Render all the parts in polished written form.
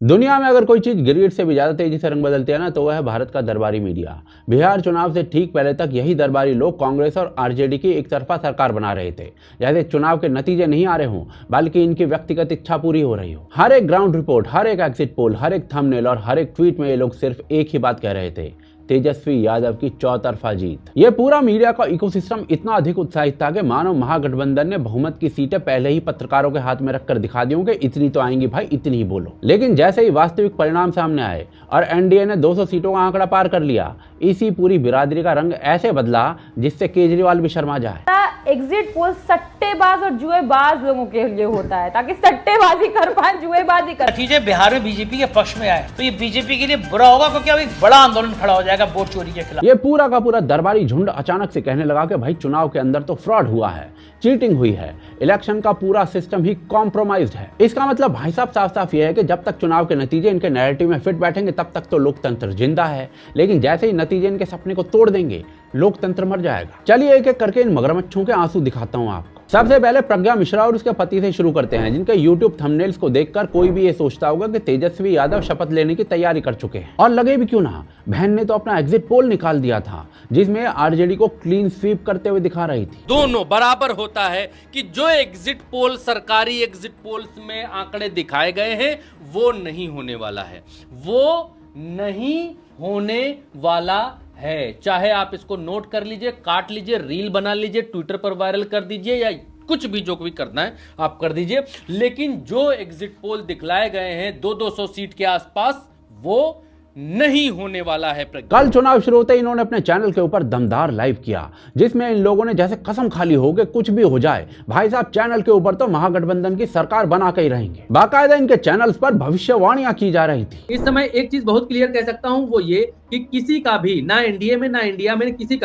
दुनिया में अगर कोई चीज गिरगिट से भी ज्यादा तेजी से रंग बदलती है ना, तो वह है भारत का दरबारी मीडिया। बिहार चुनाव से ठीक पहले तक यही दरबारी लोग कांग्रेस और आरजेडी की एक तरफा सरकार बना रहे थे, जैसे चुनाव के नतीजे नहीं आ रहे हों बल्कि इनकी व्यक्तिगत इच्छा पूरी हो रही हो। हर एक ग्राउंड रिपोर्ट, हर एक एग्जिट पोल, हर एक थंबनेल और हर एक ट्वीट में ये लोग सिर्फ एक ही बात कह रहे थे, तेजस्वी यादव की चौतरफा जीत। ये पूरा मीडिया का इकोसिस्टम इतना अधिक उत्साहित था कि मानो महागठबंधन ने बहुमत की सीटें पहले ही पत्रकारों के हाथ में रखकर दिखा दी कि इतनी तो आएंगी भाई, इतनी ही बोलो। लेकिन जैसे ही वास्तविक परिणाम सामने आए और एनडीए ने 200 सीटों का आंकड़ा पार कर लिया, इसी पूरी बिरादरी का रंग ऐसे बदला जिससे केजरीवाल भी शर्मा जाए। एग्जिट पोल सट्टेबाज और जुएबाज लोगों के लिए होता है, ताकि सट्टेबाजी कर पाए, जुएबाजी कर। नतीजे बिहार में बीजेपी के पक्ष में आए तो ये बीजेपी के लिए बुरा होगा, क्योंकि अब एक बड़ा आंदोलन खड़ा हो जाएगा वोट चोरी के खिलाफ। ये पूरा का पूरा दरबारी झुंड अचानक से कहने लगा कि भाई चुनाव के अंदर तो फ्रॉड हुआ है, चीटिंग हुई है, इलेक्शन का पूरा सिस्टम ही कॉम्प्रोमाइज्ड है। इसका मतलब भाई साहब साफ साफ ये है कि जब तक चुनाव के नतीजे इनके नैरेटिव में फिट बैठेंगे तब तक तो लोकतंत्र जिंदा है, लेकिन जैसे ही नतीजे इनके सपने को तोड़ देंगे लोकतंत्र मर जाएगा। चलिए एक एक करके इन मगरमच्छों के आंसू दिखाता हूं आपको। सबसे पहले प्रज्ञा मिश्रा और उसके पति से शुरू करते हैं, जिनके YouTube थंबनेल्स को देखकर कोई भी ये सोचता होगा कि तेजस्वी यादव शपथ लेने की तैयारी कर चुके हैं। और लगे भी क्यों ना, बहन ने तो अपना एग्जिट पोल निकाल दिया था जिसमें आरजेडी को क्लीन स्वीप करते हुए दिखा रही थी। दोनों बराबर होता है कि जो एग्जिट पोल, सरकारी एग्जिट पोल्स में आंकड़े दिखाए गए हैं वो नहीं होने वाला है, वो नहीं होने वाला है। चाहे आप इसको नोट कर लीजिए, काट लीजिए, रील बना लीजिए, ट्विटर पर वायरल कर दीजिए, या कुछ भी जो भी करना है आप कर दीजिए, लेकिन जो एग्जिट पोल दिखलाए गए हैं 200 सीट के आसपास, वो नहीं होने वाला है। कल चुनाव शुरू होते ही इन्होंने अपने चैनल के ऊपर दमदार लाइव किया, जिसमें इन लोगों ने जैसे कसम खा ली हो कि कुछ भी हो जाए भाई साहब चैनल के ऊपर तो महागठबंधन की सरकार बना के ही रहेंगे। बाकायदा इनके चैनल्स पर भविष्यवाणियां की जा रही थी। इस समय एक चीज बहुत क्लियर कह सकता हूं, वो ये कि किसी का भी, ना एनडीए में ना इंडिया में, किसी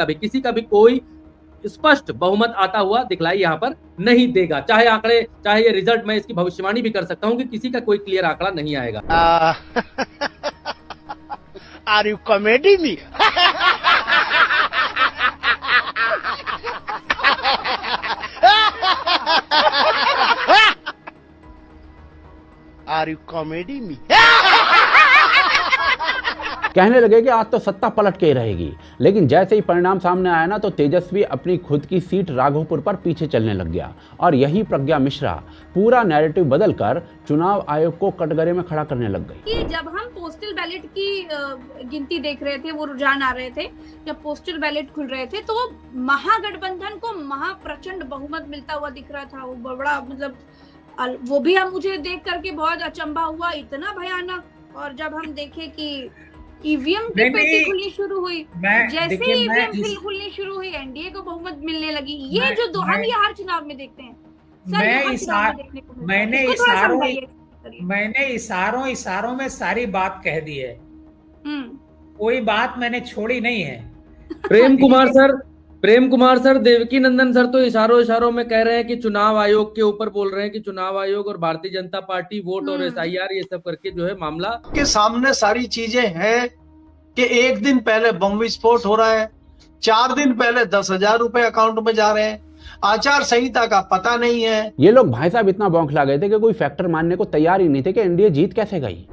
का भी कोई स्पष्ट बहुमत आता हुआ दिखलाई यहाँ पर नहीं देगा। चाहे आंकड़े, चाहे ये रिजल्ट, मैं इसकी भविष्यवाणी भी कर सकता हूँ कि किसी का कोई क्लियर आंकड़ा नहीं आएगा। Are you comedy me? Are you comedy me? कहने लगे कि आज तो सत्ता पलट के ही रहेगी, लेकिन जैसे ही परिणाम सामने आया ना, तो तेजस्वी अपनी खुद की सीट राघोपुर पर पीछे चलने लग गया और यही प्रज्ञा मिश्रा पूरा नैरेटिव बदलकर चुनाव आयोग को कटघरे में खड़ा करने लग गई। कि जब हम पोस्टल बैलेट की गिनती देख रहे थे, वो रुझान आ रहे थे, जब पोस्टल बैलेट खुल रहे थे तो महागठबंधन को महाप्रचंड बहुमत मिलता हुआ दिख रहा था। वो बड़ा मतलब वो भी हम मुझे देख करके बहुत अचंभा हुआ, इतना भयानक। और जब हम देखे कि ईवीएम की पेटी खुलनी शुरू हुई, जैसे ही ईवीएम खुलनी शुरू हुई एनडीए को बहुमत मिलने लगी। ये जो हम ये हर चुनाव में देखते हैं, मैंने इशारों में सारी बात कह दी है, कोई बात मैंने छोड़ी नहीं है। प्रेम कुमार सर, देवकी नंदन सर तो इशारों में कह रहे हैं कि चुनाव आयोग के ऊपर बोल रहे हैं कि चुनाव आयोग और भारतीय जनता पार्टी वोट और एसआईआर ये सब करके जो है मामला के सामने सारी चीजें हैं कि एक दिन पहले बम विस्फोट हो रहा है, 4 दिन पहले 10,000 रुपए अकाउंट में जा रहे हैं, आचार संहिता का पता नहीं है। ये लोग भाई साहब इतना बौखला गए थे कि कोई फैक्टर मानने को तैयार ही नहीं थे कि एनडीए जीत कैसे गई।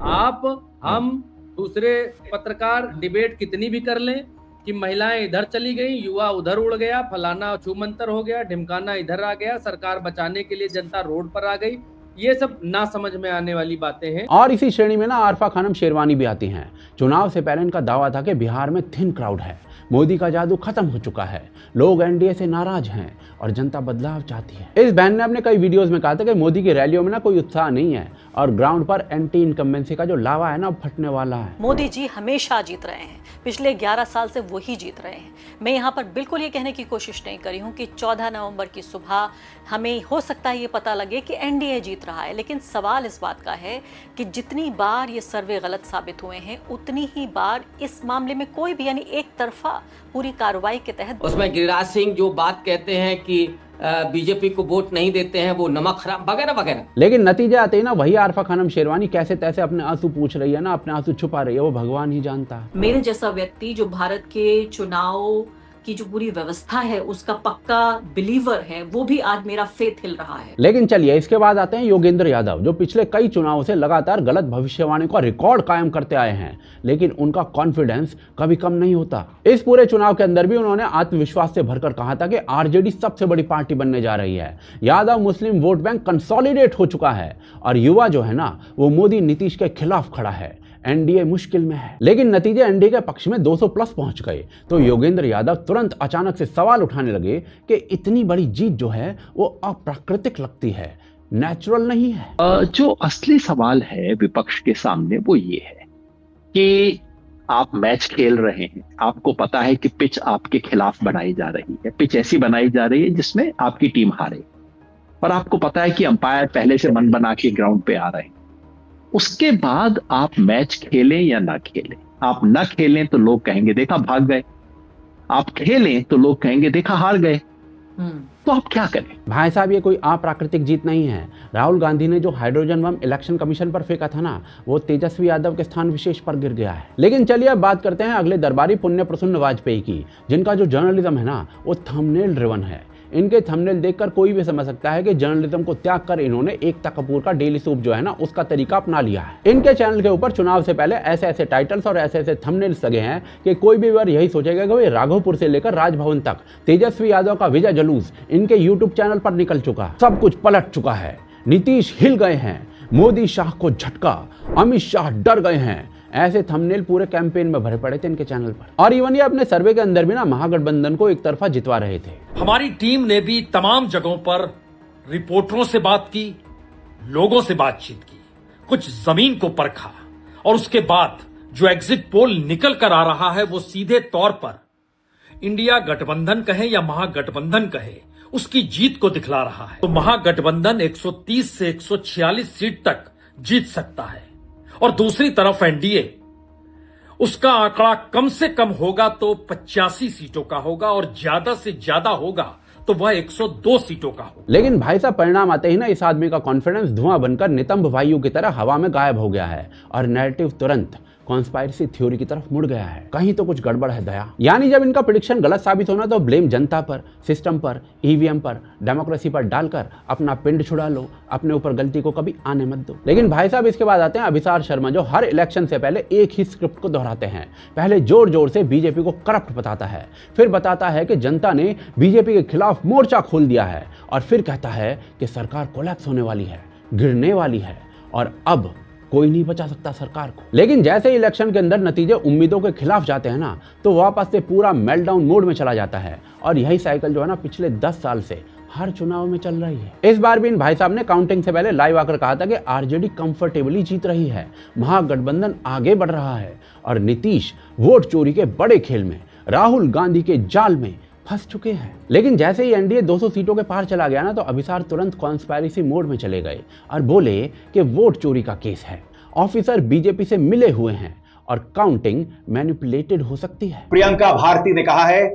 हम दूसरे पत्रकार डिबेट कितनी भी कर लें कि महिलाएं इधर चली गई, युवा उधर उड़ गया, फलाना छूमंतर हो गया, ढिमकाना इधर आ गया, सरकार बचाने के लिए जनता रोड पर आ गई, ये सब ना समझ में आने वाली बातें हैं। और इसी श्रेणी में ना आरफा खानम शेरवानी भी आती हैं। चुनाव से पहले इनका दावा था कि बिहार में थिन क्राउड है, मोदी का जादू खत्म हो चुका है, लोग एनडीए से नाराज हैं और जनता बदलाव चाहती है। इस बहन ने अपने कई वीडियोस में कहा था कि मोदी की रैलियों में ना कोई उत्साह नहीं है और ग्राउंड पर एंटी इनकम्बेंसी का जो लावा है ना फटने वाला है। मोदी जी हमेशा जीत रहे हैं, पिछले 11 साल से वही जीत रहे हैं। मैं यहाँ पर बिल्कुल ये कहने की कोशिश नहीं करी हूँ कि 14 नवंबर की सुबह हमें हो सकता है ये पता लगे कि एनडीए जीत रहा है, लेकिन सवाल इस बात का है कि जितनी बार ये सर्वे गलत साबित हुए हैं उतनी ही बार इस मामले में कोई भी यानी एक तरफा पूरी कार्रवाई के तहत उसमें गिरिराज सिंह जो बात कहते हैं कि बीजेपी को वोट नहीं देते हैं, वो नमक खराब वगैरह वगैरह, लेकिन नतीजे आते ही ना वही आरफा खानम शेरवानी कैसे तैसे अपने आंसू पूछ रही है ना, अपने आंसू छुपा रही है, वो भगवान ही जानता है। मेरे जैसा व्यक्ति जो भारत के चुनाव की जो पूरी व्यवस्था है उसका पक्का बिलीवर है, वो भी आज मेरा फेथ हिल रहा है। लेकिन चलिए इसके बाद आते हैं योगेंद्र यादव, जो पिछले कई चुनावों से लगातार गलत भविष्यवाणी का रिकॉर्ड कायम करते आए हैं, लेकिन उनका कॉन्फिडेंस कभी कम नहीं होता। इस पूरे चुनाव के अंदर भी उन्होंने आत्मविश्वास से भरकर कहा था कि आरजेडी सबसे बड़ी पार्टी बनने जा रही है, यादव मुस्लिम वोट बैंक कंसोलिडेट हो चुका है और युवा जो है ना वो मोदी नीतीश के खिलाफ खड़ा है, एनडीए मुश्किल में है। लेकिन नतीजे एनडीए के पक्ष में 200 प्लस पहुंच गए तो योगेंद्र यादव तुरंत अचानक से सवाल उठाने लगे कि इतनी बड़ी जीत जो है वो अप्राकृतिक लगती है, नेचुरल नहीं है। जो असली सवाल है विपक्ष के सामने वो ये है कि आप मैच खेल रहे हैं, आपको पता है कि पिच आपके खिलाफ बनाई जा रही है, पिच ऐसी बनाई जा रही है जिसमें आपकी टीम हारे, और आपको पता है कि अंपायर पहले से मन बना के ग्राउंड पे आ रहे हैं। उसके बाद आप मैच खेलें या ना खेलें, आप ना खेलें तो लोग कहेंगे देखा भाग गए, आप खेलें तो लोग कहेंगे देखा हार गए, तो आप क्या करें? भाई साहब ये कोई अप्राकृतिक जीत नहीं है। राहुल गांधी ने जो हाइड्रोजन बम इलेक्शन कमीशन पर फेंका था ना, वो तेजस्वी यादव के स्थान विशेष पर गिर गया है। लेकिन चलिए अब बात करते हैं अगले दरबारी पुण्य प्रसन्न वाजपेयी की, जिनका जो जर्नलिज्म है ना वो थंबनेल ड्रिवन है। इनके थंबनेल देखकर कोई भी समझ सकता है कि जर्नलिज्म को त्याग कर इन्होंने एकता कपूर का डेली सूप जो है ना उसका तरीका अपना लिया है। इनके चैनल के ऊपर चुनाव से पहले ऐसे ऐसे टाइटल्स और ऐसे ऐसे थंबनेल्स लगे हैं कि कोई भी बार यही सोचेगा कि भाई राघोपुर से लेकर राजभवन तक तेजस्वी यादव का विजय जुलूस इनके यूट्यूब चैनल पर निकल चुका, सब कुछ पलट चुका है। नीतीश हिल गए हैं, मोदी शाह को झटका, अमित शाह डर गए हैं, ऐसे थंबनेल पूरे कैंपेन में भरे पड़े थे इनके चैनल पर। और इवन ये अपने सर्वे के अंदर भी ना महागठबंधन को एक तरफा जितवा रहे थे। हमारी टीम ने भी तमाम जगहों पर रिपोर्टरों से बात की, लोगों से बातचीत की, कुछ जमीन को परखा और उसके बाद जो एग्जिट पोल निकल कर आ रहा है वो सीधे तौर पर इंडिया गठबंधन कहे या महागठबंधन कहे उसकी जीत को दिखला रहा है। तो महागठबंधन 130 से 146 सीट तक जीत सकता है और दूसरी तरफ एनडीए, उसका आंकड़ा कम से कम होगा तो 85 सीटों का होगा और ज्यादा से ज्यादा होगा तो वह 102 सीटों का होगा। लेकिन भाई साहब परिणाम आते ही ना इस आदमी का कॉन्फिडेंस धुआं बनकर नितंब वायु की तरह हवा में गायब हो गया है और नैरेटिव तुरंत कॉन्स्पायरेसी थ्योरी की तरफ मुड़ गया है। कहीं तो कुछ गड़बड़ है दया। यानी जब इनका प्रेडिक्शन गलत साबित होना तो ब्लेम जनता पर, सिस्टम पर, ईवीएम पर, डेमोक्रेसी पर डालकर अपना पिंड छुड़ा लो, अपने ऊपर गलती को कभी आने मत दो। लेकिन भाई साहब इसके बाद आते हैं अभिसार शर्मा, जो हर इलेक्शन से पहले एक ही स्क्रिप्ट को दोहराते हैं। पहले जोर जोर से बीजेपी को करप्ट बताता है, फिर बताता है कि जनता ने बीजेपी के खिलाफ मोर्चा खोल दिया है और फिर कहता है कि सरकार कोलैप्स होने वाली है, गिरने वाली है और अब कोई नहीं बचा सकता सरकार को। लेकिन जैसे इलेक्शन के अंदर नतीजे उम्मीदों के खिलाफ जाते हैं ना तो वापस से पूरा मेल्टडाउन मोड में चला जाता है और यही साइकिल जो है ना पिछले 10 साल से हर चुनाव में चल रही है। इस बार भी इन भाई साहब ने काउंटिंग से पहले लाइव आकर कहा था कि आरजेडी कंफर्टेबली जीत रही है, महागठबंधन आगे बढ़ रहा है और नीतीश वोट चोरी के बड़े खेल में, राहुल गांधी के जाल में फंस चुके हैं। लेकिन जैसे ही एनडीए 200 सीटों के पार चला गया ना तो अभिसार तुरंत कॉन्स्पायरेसी मोड में चले गए और बोले कि वोट चोरी का केस है, ऑफिसर बीजेपी से मिले हुए हैं और काउंटिंग मैनिपुलेटेड हो सकती है। प्रियंका भारती ने कहा है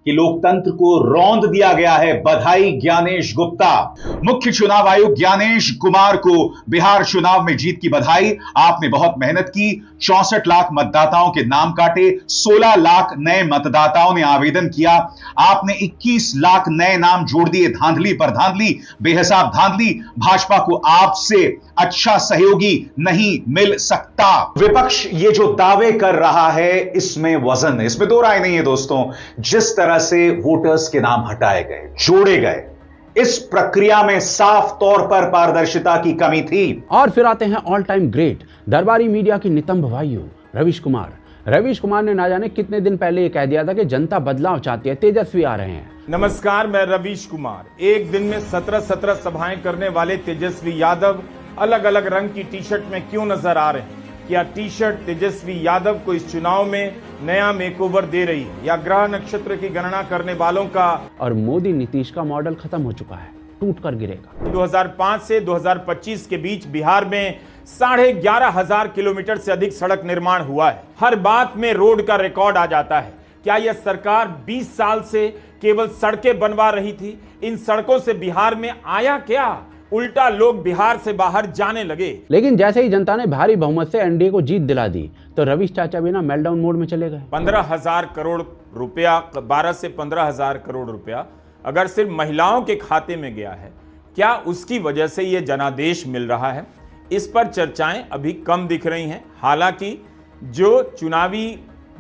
कि लोकतंत्र को रौंद दिया गया है, बधाई ज्ञानेश गुप्ता। मुख्य चुनाव आयुक्त ज्ञानेश कुमार को बिहार चुनाव में जीत की बधाई। आपने बहुत मेहनत की, 64 लाख मतदाताओं के नाम काटे, 16 लाख नए मतदाताओं ने आवेदन किया, आपने 21 लाख नए नाम जोड़ दिए। धांधली पर धांधली, बेहिसाब धांधली। भाजपा को आपसे अच्छा सहयोगी नहीं मिल सकता। विपक्ष ये जो दावे कर रहा है इसमें वजन, इसमें दो राय नहीं है दोस्तों। जिस तरह से वोटर्स के नाम हटाए गए, जोड़े गए, इस प्रक्रिया में साफ तौर पर पारदर्शिता की कमी थी। और फिर आते हैं ऑल टाइम ग्रेट दरबारी मीडिया की नितंब वायु रवीश कुमार। रवीश कुमार ने ना जाने कितने दिन पहले ये कह दिया था कि जनता बदलाव चाहती है, तेजस्वी आ रहे हैं। नमस्कार, मैं रवीश कुमार। एक दिन में 17 सभाएं करने वाले तेजस्वी यादव अलग अलग रंग की टी शर्ट में क्यों नजर आ रहे हैं? क्या टी शर्ट तेजस्वी यादव को इस चुनाव में नया मेकओवर दे रही है या ग्रह नक्षत्र की गणना करने वालों का? और मोदी नीतीश का मॉडल खत्म हो चुका है, टूट कर गिरेगा। 2005 से 2025 के बीच बिहार में 11,500 किलोमीटर से अधिक सड़क निर्माण हुआ है। हर बात में रोड का रिकॉर्ड आ जाता है। क्या यह सरकार 20 साल से केवल सड़कें बनवा रही थी? इन सड़कों से बिहार में आया क्या? उल्टा लोग बिहार से बाहर जाने लगे। लेकिन जैसे ही जनता ने भारी बहुमत से एनडीए को जीत दिला दी तो रवीश चाचा भी ना मेल्टडाउन मोड में चले गए। 15,000 करोड़ रुपया, 12 से 15,000 करोड़ रुपया अगर सिर्फ महिलाओं के खाते में गया है, क्या उसकी वजह से ये जनादेश मिल रहा है? इस पर चर्चाएं अभी कम दिख रही हैं। हालांकि जो चुनावी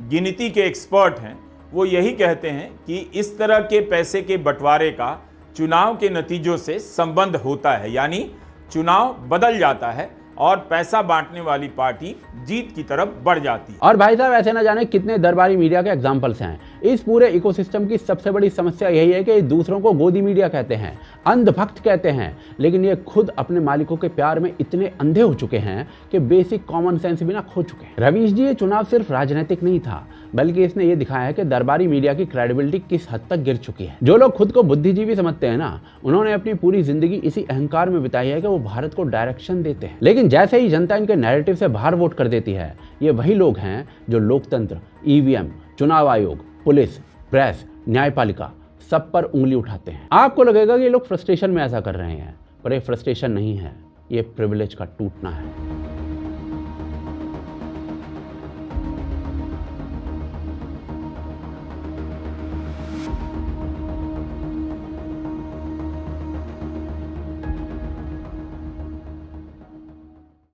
गिनती के एक्सपर्ट हैं वो यही कहते हैं कि इस तरह के पैसे के बंटवारे का चुनाव के नतीजों से संबंध होता है, यानी चुनाव बदल जाता है और पैसा बांटने वाली पार्टी जीत की तरफ बढ़ जाती है। और भाई साहब, ऐसे ना जाने कितने दरबारी मीडिया के एग्जाम्पल्स हैं। इस पूरे इकोसिस्टम की सबसे बड़ी समस्या यही है कि दूसरों को गोदी मीडिया कहते हैं, अंधभक्त कहते हैं, लेकिन ये खुद अपने मालिकों के प्यार में इतने अंधे हो चुके हैं कि बेसिक कॉमन सेंस भी ना खो चुके हैं। रवीश जी, ये चुनाव सिर्फ राजनीतिक नहीं था, बल्कि इसने ये दिखाया है कि दरबारी मीडिया की क्रेडिबिलिटी किस हद तक गिर चुकी है। जो लोग खुद को बुद्धिजीवी समझते हैं ना, उन्होंने अपनी पूरी जिंदगी इसी अहंकार में बिताई है कि वो भारत को डायरेक्शन देते हैं। लेकिन जैसे ही जनता इनके नैरेटिव से बाहर वोट कर देती है, ये वही लोग हैं जो लोकतंत्र, ईवीएम, चुनाव आयोग, पुलिस, प्रेस, न्यायपालिका सब पर उंगली उठाते हैं। आपको लगेगा कि ये लोग फ्रस्ट्रेशन में ऐसा कर रहे हैं, पर ये फ्रस्ट्रेशन नहीं है, ये प्रिविलेज का टूटना है।